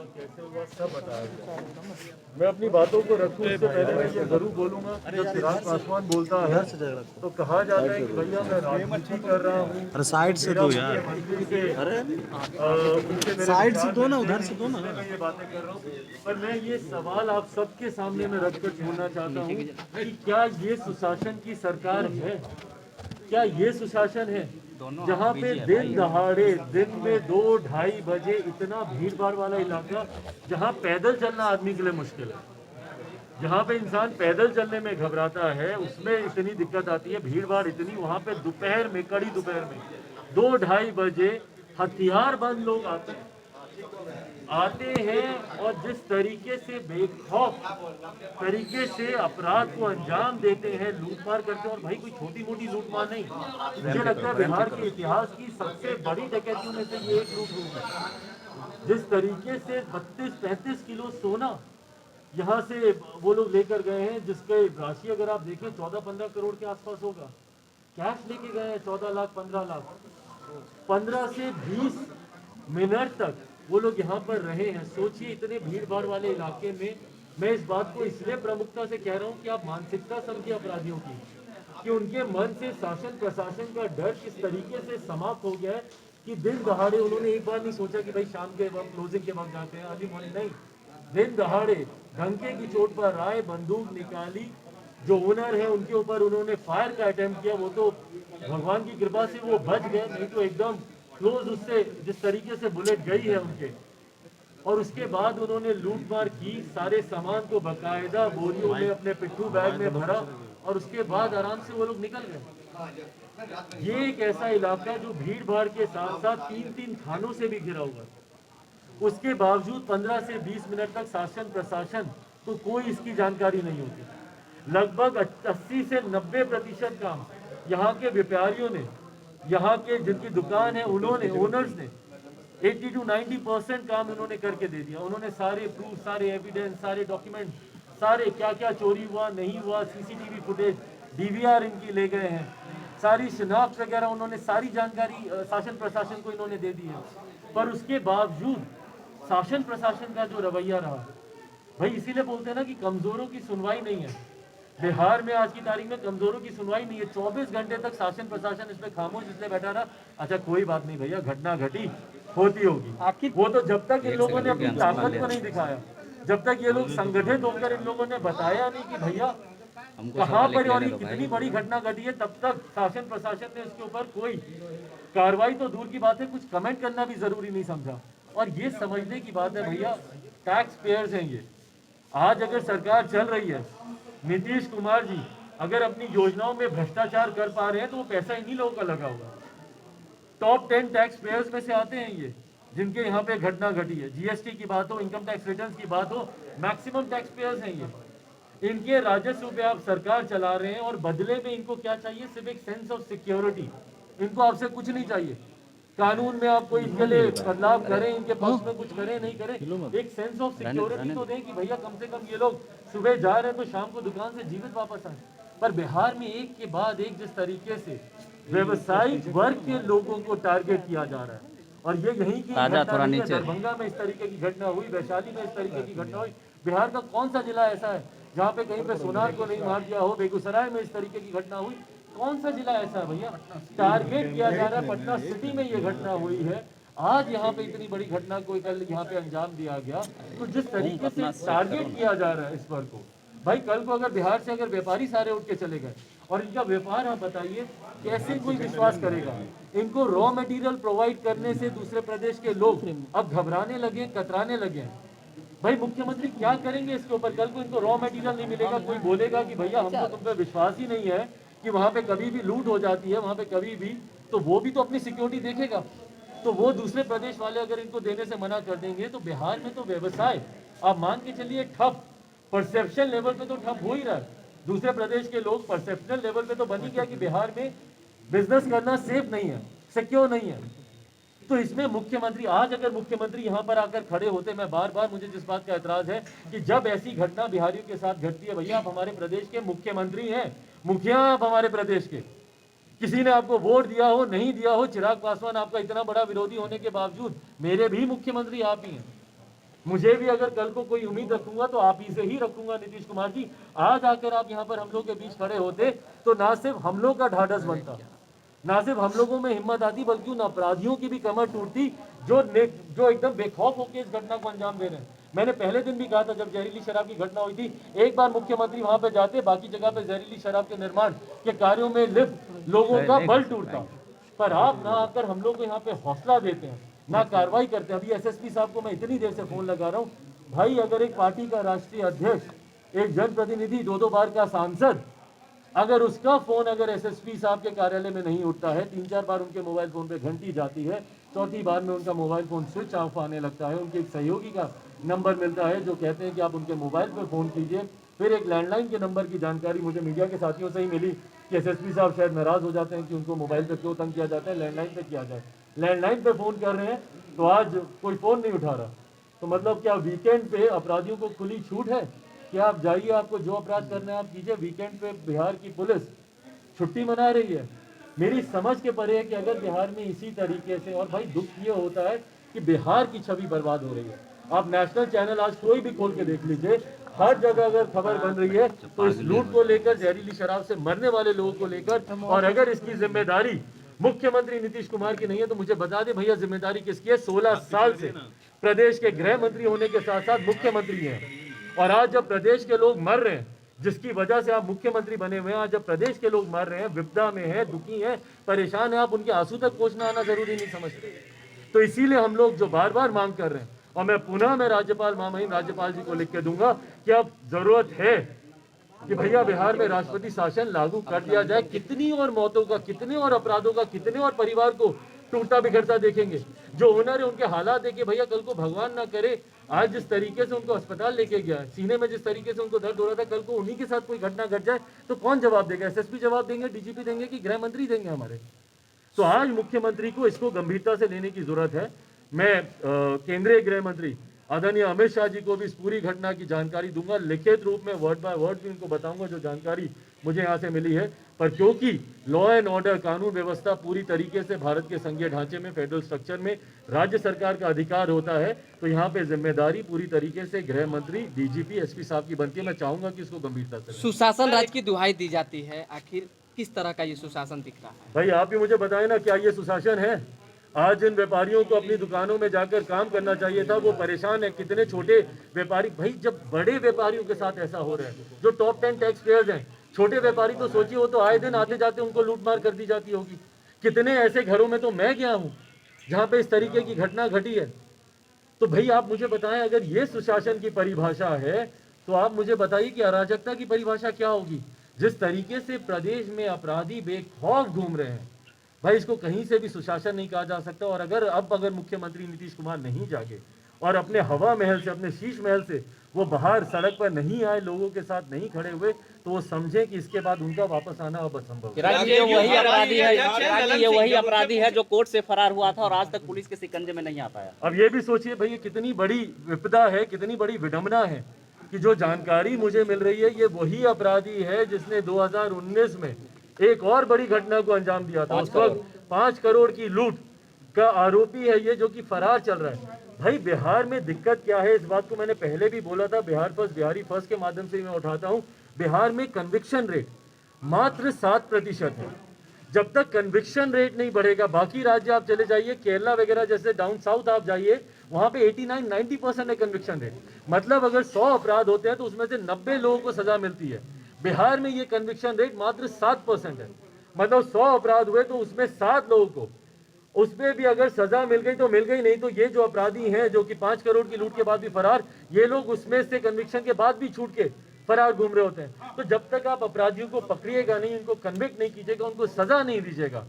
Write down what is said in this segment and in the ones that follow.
कैसे हुआ सब बताया गया। मैं अपनी बातों को रखूं इससे पहले मैं ये जरूर बोलूंगा कि जब चिराग पासवान बोलता है तो कहा जाता है कि भैया मैं राजनीति कर रहा हूँ। अरे साइड से दो यार, मंत्री से अरे उनसे मेरे साइड से विचार दो ना, मिलते उधर हैं, से दो ना। इसलिए मैं ये बातें कर रहा हूँ। पर मैं ये सवाल आप सबके सामने में रखकर छोड़ना चाहता हूँ कि क्या ये सुशासन की सरकार है? क्या ये सुशासन है जहाँ पे दिन दहाड़े दिन में 2-2:30 बजे इतना भीड़ भाड़ वाला इलाका जहाँ पैदल चलना आदमी के लिए मुश्किल है, जहाँ पे इंसान पैदल चलने में घबराता है, उसमें इतनी दिक्कत आती है, भीड़ भाड़ इतनी, वहाँ पे दोपहर में, कड़ी दोपहर में 2-2:30 बजे हथियार बंद लोग आते हैं और जिस तरीके से बेखौफ तरीके से अपराध को अंजाम देते हैं, लूटमार करते हैं। और भाई कोई छोटी मोटी लूटमार नहीं, मुझे लगता है बिहार के इतिहास की सबसे बड़ी डकैतियों में से ये एक लूट है। जिस तरीके से 32-35 किलो सोना यहाँ से वो लोग लेकर गए हैं, जिसके राशि अगर आप देखें 14-15 करोड़ के आसपास होगा। कैश लेके गए हैं 14 लाख 15 लाख। 15 से 20 मिनट तक वो लोग यहाँ पर रहे हैं। सोचिए इतने भीड़ भाड़ वाले इलाके में। मैं इस बात को इसलिए प्रमुखता से कह रहा हूँ कि आप मानसिकता समझिए अपराधियों की, कि उनके मन से शासन प्रशासन का डर किस तरीके से समाप्त हो गया है कि दिन दहाड़े उन्होंने एक बार नहीं सोचा कि भाई शाम के वक्त क्लोजिंग के वक्त जाते हैं, अर्ली मॉर्निंग नहीं, दिन दहाड़े डंके की चोट पर आए, बंदूक निकाली, जो ओनर है उनके ऊपर उन्होंने फायर का अटेम्प्ट किया। वो तो भगवान की कृपा से वो बच गए, नहीं तो एकदम क्लोज उससे जिस तरीके से बुलेट गई है उनके। और उसके बाद उन्होंने लूटमार की, सारे सामान को बकायदा बोरियों में अपने पिट्ठू बैग में भरा और उसके बाद आराम से वो लोग निकल गए। ये एक ऐसा इलाका जो भीड़ भाड़ के साथ साथ 3-3 थानों से भी घिरा हुआ है। उसके बावजूद 15 से 20 मिनट तक शासन प्रशासन को कोई इसकी जानकारी नहीं होती। लगभग 80 से 90% काम यहाँ के व्यापारियों ने, यहाँ के जिनकी दुकान है उन्होंने, ओनर्स ने 80 to 90% काम उन्होंने करके दे दिया। उन्होंने सारे प्रूफ, सारे एविडेंस, सारे डॉक्यूमेंट, सारे क्या क्या चोरी हुआ नहीं हुआ, सीसीटीवी फुटेज, डीवीआर इनकी ले गए हैं, सारी शिनाख्त वगैरह उन्होंने सारी जानकारी शासन प्रशासन को इन्होंने दे दी है। पर उसके बावजूद शासन प्रशासन का जो रवैया रहा, भाई इसीलिए बोलते हैं ना कि कमजोरों की सुनवाई नहीं है। बिहार में आज की तारीख में कमजोरों की सुनवाई नहीं है। 24 घंटे तक शासन प्रशासन इसमें खामोश इसलिए बैठा रहा, अच्छा कोई बात नहीं भैया, घटना घटी होती होगी। वो तो जब तक इन लोगों ने अपनी ताकत को नहीं दिखाया, जब तक ये लोग संगठित होकर इन लोगों ने बताया नहीं कि भैया कहाँ पर और कितनी बड़ी घटना घटी है, तब तक शासन प्रशासन ने इसके ऊपर कोई कार्रवाई तो दूर की बात है, कुछ कमेंट करना भी जरूरी नहीं समझा। और ये समझने की बात है भैया, टैक्स पेयर्स हैं ये। आज अगर सरकार चल रही है, नीतीश कुमार जी अगर अपनी योजनाओं में भ्रष्टाचार कर पा रहे हैं तो वो पैसा इन्हीं लोगों का लगा हुआ। टॉप 10 टैक्स पेयर्स में से आते हैं ये, जिनके यहाँ पे घटना घटी है। जीएसटी की बात हो, इनकम टैक्स रिटर्न्स की बात हो, मैक्सिमम टैक्स पेयर्स हैं ये। इनके राजस्व पे आप सरकार चला रहे हैं और बदले में इनको क्या चाहिए? सिर्फ एक सेंस ऑफ सिक्योरिटी। इनको आपसे कुछ नहीं चाहिए। कानून में आप कोई इनके लिए बदलाव करें, इनके पक्ष में कुछ करें नहीं करें, एक सेंस ऑफ सिक्योरिटी तो दें कि भैया कम से कम ये लोग सुबह जा रहे हैं तो शाम को दुकान से जीवित वापस आए। पर बिहार में एक के बाद एक जिस तरीके से व्यवसायिक वर्ग के लोगों को टारगेट किया जा रहा है, और ये यहीं की घटना नहीं है, दरभंगा में इस तरीके की घटना हुई, वैशाली में इस तरीके की घटना हुई। बिहार का कौन सा जिला ऐसा है जहाँ पे कहीं पे सोनार को नहीं मार दिया हो? बेगूसराय में इस तरीके की घटना हुई, कौन सा जिला ऐसा है भैया? टारगेट किया जा रहा है। पटना सिटी में ये घटना हुई है, आज यहाँ पे इतनी बड़ी घटना को कल यहाँ पे अंजाम दिया गया। तो जिस तरीके से टारगेट किया जा रहा है इस वर्ग को, भाई कल को अगर बिहार से अगर व्यापारी सारे उठ के चले गए और इनका व्यापार, आप बताइए कैसे कोई विश्वास करेगा? इनको रॉ मटेरियल प्रोवाइड करने से दूसरे प्रदेश के लोग अब घबराने लगे, कतराने लगे। भाई मुख्यमंत्री क्या करेंगे इसके ऊपर? कल को इनको रॉ मटेरियल नहीं मिलेगा, कोई बोलेगा कि भैया हमको तुम पे विश्वास ही नहीं है कि वहां पे कभी भी लूट हो जाती है, वहां पे कभी भी, तो वो भी तो अपनी सिक्योरिटी देखेगा। तो वो दूसरे प्रदेश वाले अगर इनको देने से मना कर देंगे तो बिहार में तो व्यवसाय आप मान के चलिए ठप, परसेप्शन लेवल पे तो ठप हो ही रहा है। दूसरे प्रदेश के लोग परसेप्शन लेवल पे तो बन ही गया कि बिहार में बिजनेस करना सेफ नहीं है, सिक्योर नहीं है। तो इसमें मुख्यमंत्री, आज अगर मुख्यमंत्री यहाँ पर आकर खड़े होते, मैं बार बार, मुझे जिस बात का एतराज है कि जब ऐसी घटना बिहारियों के साथ घटती है, भैया आप हमारे प्रदेश के मुख्यमंत्री हैं, मुखिया आप हमारे प्रदेश के, किसी ने आपको वोट दिया हो नहीं दिया हो, चिराग पासवान आपका इतना बड़ा विरोधी होने के बावजूद मेरे भी मुख्यमंत्री आप ही हैं। मुझे भी अगर कल को कोई उम्मीद रखूंगा तो आप ही से ही रखूंगा नीतीश कुमार जी। आज आकर आप यहाँ पर हम लोग के बीच खड़े होते तो ना सिर्फ हम लोग का ढाढ़स बनता, ना सिर्फ हम लोगों में हिम्मत आती, बल्कि उन अपराधियों की भी कमर टूटती जो एकदम बेखौफ होकर इस घटना को अंजाम दे रहे हैं। मैंने पहले दिन भी कहा था जब जहरीली शराब की घटना हुई थी, एक बार मुख्यमंत्री वहां पे जाते, बाकी जगह पे जहरीली शराब के निर्माण के कार्यों में लिप्त लोगों का बल टूटता। पर आप ना आकर हम लोग को यहाँ पे हौसला देते हैं, ना कार्रवाई करते हैं। अभी एसएसपी साहब को मैं इतनी देर से फोन लगा रहा हूँ, भाई अगर एक पार्टी का राष्ट्रीय अध्यक्ष, एक जनप्रतिनिधि, 2-2 बार का सांसद, अगर उसका फोन अगर एसएसपी साहब के कार्यालय में नहीं उठता है, 3-4 बार उनके मोबाइल फोन पे घंटी जाती है, चौथी बार में उनका मोबाइल फोन स्विच ऑफ आने लगता है, उनके एक सहयोगी का नंबर मिलता है जो कहते हैं कि आप उनके मोबाइल पे फोन कीजिए, फिर एक लैंडलाइन के नंबर की जानकारी मुझे मीडिया के साथियों से ही मिली कि एसएसपी साहब शायद नाराज हो जाते हैं कि उनको मोबाइल पे क्यों तंग किया जाता है, लैंडलाइन पे किया जाए। लैंडलाइन पे फोन कर रहे हैं तो आज कोई फोन नहीं उठा रहा। तो मतलब क्या वीकेंड पे अपराधियों को खुली छूट है कि आप जाइए, आपको जो अपराध करना है आप कीजिए? वीकेंड पे बिहार की पुलिस छुट्टी मना रही है। मेरी समझ के परे है कि अगर बिहार में इसी तरीके से, और भाई दुख ये होता है कि बिहार की छवि बर्बाद हो रही है। आप नेशनल चैनल आज कोई भी खोल के देख लीजिए, हर जगह अगर खबर बन रही है तो इस लूट को लेकर, जहरीली शराब से मरने वाले लोगों को लेकर, और अगर इसकी जिम्मेदारी मुख्यमंत्री नीतीश कुमार की नहीं है तो मुझे बता दे भैया जिम्मेदारी किसकी है? 16 साल से प्रदेश के गृह मंत्री होने के साथ साथ मुख्यमंत्री हैं, और आज जब प्रदेश के लोग मर रहे हैं, जिसकी वजह से आप मुख्यमंत्री बने हुए हैं, आज जब प्रदेश के लोग मर रहे हैं, विपदा में हैं, दुखी हैं, परेशान हैं, आप उनके आंसू तक पहुंचना आना जरूरी नहीं समझते? तो इसीलिए हम लोग जो बार बार मांग कर रहे हैं, और मैं पुनः राज्यपाल महामहिम राज्यपाल जी को लिख के दूंगा कि अब जरूरत है कि भैया बिहार में राष्ट्रपति शासन लागू कर दिया जाए। कितनी और मौतों का, कितने और अपराधों का, कितने और परिवार को टूटता बिखरता देखेंगे? जो ओनर है उनके हालात देखिए भैया, कल को भगवान ना करे, आज जिस तरीके से उनको अस्पताल लेके गया, सीने में जिस तरीके से उनको दर्द हो रहा था, कल को उन्हीं के साथ कोई घटना घट जाए तो कौन जवाब देगा? एसएसपी जवाब देंगे, डीजीपी देंगे, कि गृह मंत्री देंगे हमारे? तो आज मुख्यमंत्री को इसको गंभीरता से लेने की जरूरत है। मैं केंद्रीय गृह मंत्री आदरणीय अमित शाह जी को भी इस पूरी घटना की जानकारी दूंगा, लिखित रूप में वर्ड बाय वर्ड भी उनको बताऊंगा जो जानकारी मुझे यहाँ से मिली है। पर क्योंकि लॉ एंड ऑर्डर, कानून व्यवस्था पूरी तरीके से भारत के संघीय ढांचे में, फेडरल स्ट्रक्चर में राज्य सरकार का अधिकार होता है, तो यहाँ पे जिम्मेदारी पूरी तरीके से गृह मंत्री, डीजीपी, एसपी साहब की बनती है। मैं चाहूंगा कि इसको गंभीरता से। सुशासन राज्य की दुहाई दी जाती है, आखिर किस तरह का ये सुशासन दिख रहा है? भाई आप ही मुझे बताएं ना, क्या ये सुशासन है? आज जिन व्यापारियों को अपनी दुकानों में जाकर काम करना चाहिए था वो परेशान है। कितने छोटे व्यापारी, भाई जब बड़े व्यापारियों के साथ ऐसा हो रहा है, जो टॉप 10 टैक्स पेयर्स हैं, छोटे व्यापारी तो सोचिए, वो तो आए दिन आते जाते उनको लूटमार कर दी जाती होगी। कितने ऐसे घरों में तो मैं गया हूँ जहाँ पे इस तरीके की घटना घटी है। तो भाई आप मुझे बताएं, अगर ये सुशासन की परिभाषा है तो आप मुझे बताइए कि अराजकता की परिभाषा क्या होगी? जिस तरीके से प्रदेश में अपराधी बेखौफ घूम रहे हैं, भाई इसको कहीं से भी सुशासन नहीं कहा जा सकता। और अगर मुख्यमंत्री नीतीश कुमार नहीं जागे और अपने हवा महल से, अपने शीश महल से वो बाहर सड़क पर नहीं आए, लोगों के साथ नहीं खड़े हुए, तो वो समझे कि इसके बाद उनका वापस आना अब असंभव है। ये वही अपराधी है जो कोर्ट से फरार हुआ था और आज तक पुलिस के शिकंजे में नहीं आ पाया। अब ये भी सोचिए भैया, कितनी बड़ी विपदा है, कितनी बड़ी विडंबना है कि जो जानकारी मुझे मिल रही है, ये वही अपराधी है जिसने 2019 में एक और बड़ी घटना को अंजाम दिया था। उस वक्त 5 करोड़ की लूट का आरोपी है ये, जो कि फरार चल रहा है। भाई बिहार में दिक्कत क्या है, इस बात को मैंने पहले भी बोला था, बिहार फर्स्ट, बिहारी फर्स्ट के माध्यम से मैं उठाता हूं। बिहार में कन्विक्शन रेट मात्र 7% है। जब तक कन्विक्शन रेट नहीं बढ़ेगा, बाकी राज्य आप चले जाइए, केरला वगैरह जैसे डाउन साउथ आप जाइए, वहां पे 89-90% है कन्विक्शन रेट। मतलब अगर 100 अपराध होते हैं तो उसमें से 90 लोगों को सजा मिलती है। बिहार में ये कन्विक्शन रेट मात्र 7% है। मतलब 100 अपराध हुए तो उसमें 7 लोगों को, उसमें भी अगर सजा मिल गई तो मिल गई, नहीं तो ये जो अपराधी हैं जो कि 5 करोड़ की लूट के बाद भी फरार, ये लोग उसमें से कन्विक्शन के बाद भी छूट के फरार घूम रहे होते हैं। तो जब तक आप अपराधियों को पकड़िएगा नहीं, उनको कन्विक्ट नहीं कीजिएगा, उनको सजा नहीं दीजिएगा,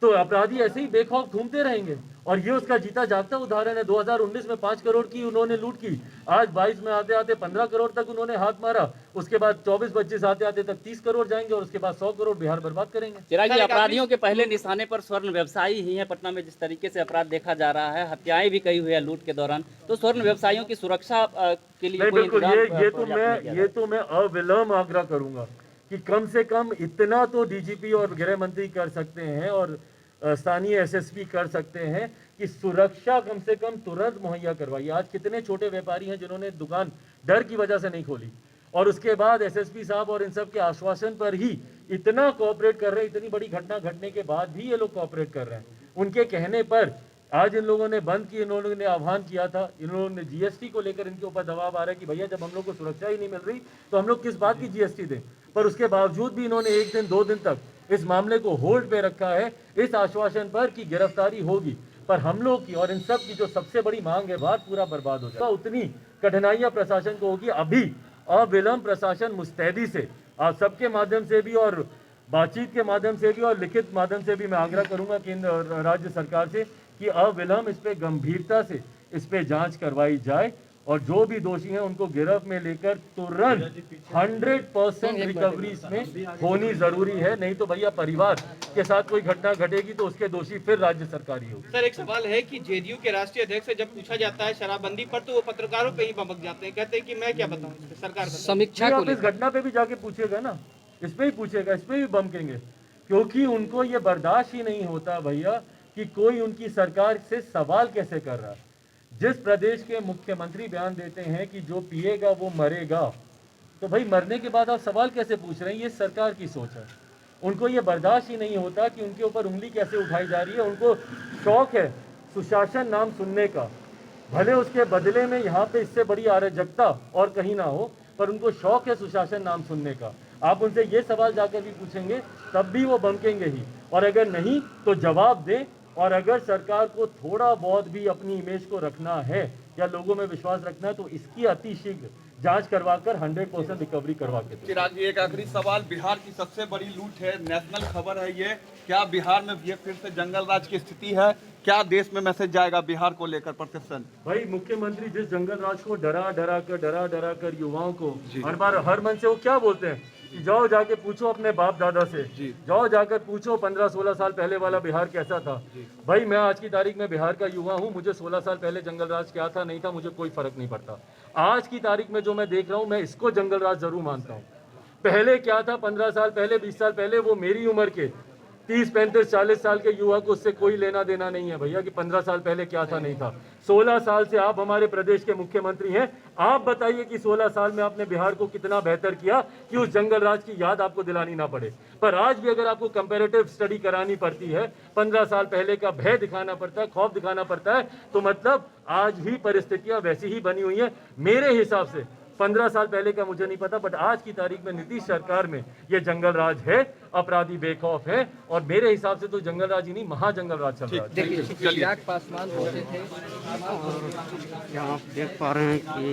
तो अपराधी ऐसे ही बेखौफ घूमते रहेंगे। और ये उसका जीता जागता उदाहरण है। 2019 में 5 करोड़ की उन्होंने लूट की, आज 22 में आते आते 15 करोड़ तक उन्होंने हाथ मारा, उसके बाद 24-25 आते आते तक 30 करोड़ जाएंगे, और उसके बाद 100 करोड़ बिहार बर्बाद करेंगे। चिराग जी, अपराधियों के पहले निशाने पर स्वर्ण व्यवसायी ही है। पटना में जिस तरीके से अपराध देखा जा रहा है, हत्याएं भी कई हुई है लूट के दौरान, तो स्वर्ण व्यवसायियों की सुरक्षा के लिए बिल्कुल ये तो मैं अविलंब आग्रह करूंगा कि कम से कम इतना तो डीजीपी और गृह मंत्री कर सकते हैं और स्थानीय एसएसपी कर सकते हैं कि सुरक्षा कम से कम तुरंत मुहैया करवाइए। आज कितने छोटे व्यापारी हैं जिन्होंने दुकान डर की वजह से नहीं खोली, और उसके बाद एसएसपी साहब और इन सब के आश्वासन पर ही इतना कोऑपरेट कर रहे हैं। इतनी बड़ी घटना घटने के बाद भी ये लोग कोऑपरेट कर रहे हैं। उनके कहने पर आज इन लोगों ने बंद की, इन लोगों ने आह्वान किया था, इन लोगों ने जीएसटी को लेकर इनके ऊपर दबाव आ रहा है कि भैया जब हम लोग को सुरक्षा ही नहीं मिल रही तो हम लोग किस बात की जीएसटी दें। पर उसके बावजूद भी इन्होंने 1 दिन 2 दिन तक इस मामले को होल्ड पे रखा है इस आश्वासन पर कि गिरफ्तारी होगी। पर हम लोग की और इन सब की जो सबसे बड़ी मांग है बात पूरा बर्बाद हो जाएगा। उतनी कठिनाइयां प्रशासन को होगी। अभी अविलंब प्रशासन मुस्तैदी से आप सबके माध्यम से भी और बातचीत के माध्यम से भी और लिखित माध्यम से भी मैं आग्रह करूंगा केंद्र और राज्य सरकार से कि अविलंब इस पे गंभीरता से इस पे जांच करवाई जाए और जो भी दोषी हैं उनको गिरफ्त में लेकर तुरंत 100% रिकवरी इसमें होनी जरूरी है। नहीं तो भैया परिवार के साथ कोई घटना घटेगी तो उसके दोषी फिर राज्य सरकार ही होगी। सर एक सवाल है कि जेडीयू के राष्ट्रीय अध्यक्ष से जब पूछा जाता है शराबबंदी पर तो वो पत्रकारों पे ही भड़क जाते हैं, कहते हैं कि मैं क्या बताऊं इस पे, सरकार बताए। समीक्षा को आप इस घटना पे भी जाके पूछेगा ना, इस पे ही पूछेगा, इस पे भी बमकेंगे, क्योंकि उनको ये बर्दाश्त ही नहीं होता भैया कि कोई उनकी सरकार से सवाल कैसे कर रहा है। जिस प्रदेश के मुख्यमंत्री बयान देते हैं कि जो पिएगा वो मरेगा, तो भाई मरने के बाद आप सवाल कैसे पूछ रहे हैं? ये सरकार की सोच है। उनको ये बर्दाश्त ही नहीं होता कि उनके ऊपर उंगली कैसे उठाई जा रही है। उनको शौक है सुशासन नाम सुनने का, भले उसके बदले में यहाँ पे इससे बड़ी अराजकता और कहीं ना हो, पर उनको शौक है सुशासन नाम सुनने का। आप उनसे ये सवाल जाकर भी पूछेंगे तब भी वो बमकेंगे ही, और अगर नहीं तो जवाब दें। और अगर सरकार को थोड़ा बहुत भी अपनी इमेज को रखना है या लोगों में विश्वास रखना है तो इसकी अतिशीघ्र जांच करवाकर 100% रिकवरी करवा के। चिराग जी एक आखिरी सवाल, बिहार की सबसे बड़ी लूट है, नेशनल खबर है ये, क्या बिहार में ये फिर से जंगल राज की स्थिति है? क्या देश में मैसेज जाएगा बिहार को लेकर प्रशासन? भाई मुख्यमंत्री जिस जंगल राज को डरा डरा कर युवाओं को हर मन से वो क्या बोलते हैं कि जाओ जाके पूछो अपने बाप दादा से, जाओ जाकर पूछो 15-16 साल पहले वाला बिहार कैसा था। भाई मैं आज की तारीख में बिहार का युवा हूँ, मुझे 16 साल पहले जंगल राज क्या था नहीं था मुझे कोई फर्क नहीं पड़ता। आज की तारीख में जो मैं देख रहा हूँ मैं इसको जंगल राज जरूर मानता हूँ। पहले क्या था 15 साल पहले 20 साल पहले, वो मेरी उम्र के 30-35-40 साल के युवा को उससे कोई लेना देना नहीं है भैया कि 15 साल पहले क्या था नहीं था। 16 साल से आप हमारे प्रदेश के मुख्यमंत्री हैं, आप बताइए कि 16 साल में आपने बिहार को कितना बेहतर किया कि उस जंगल राज की याद आपको दिलानी ना पड़े। पर आज भी अगर आपको कंपैरेटिव स्टडी करानी पड़ती है, 15 साल पहले का भय दिखाना पड़ता है, खौफ दिखाना पड़ता है, तो मतलब आज भी परिस्थितियां वैसी ही बनी हुई हैं। मेरे हिसाब से 15 साल पहले का मुझे नहीं पता, बट आज की तारीख में नीतीश सरकार में ये जंगल राज है, अपराधी बेखौफ है, और मेरे हिसाब से तो जंगल राज ही नहीं महाजंगल राज चल रहा है। देखिए चिराग पासवान पहुंचे थे और यहाँ आप देख पा रहे हैं कि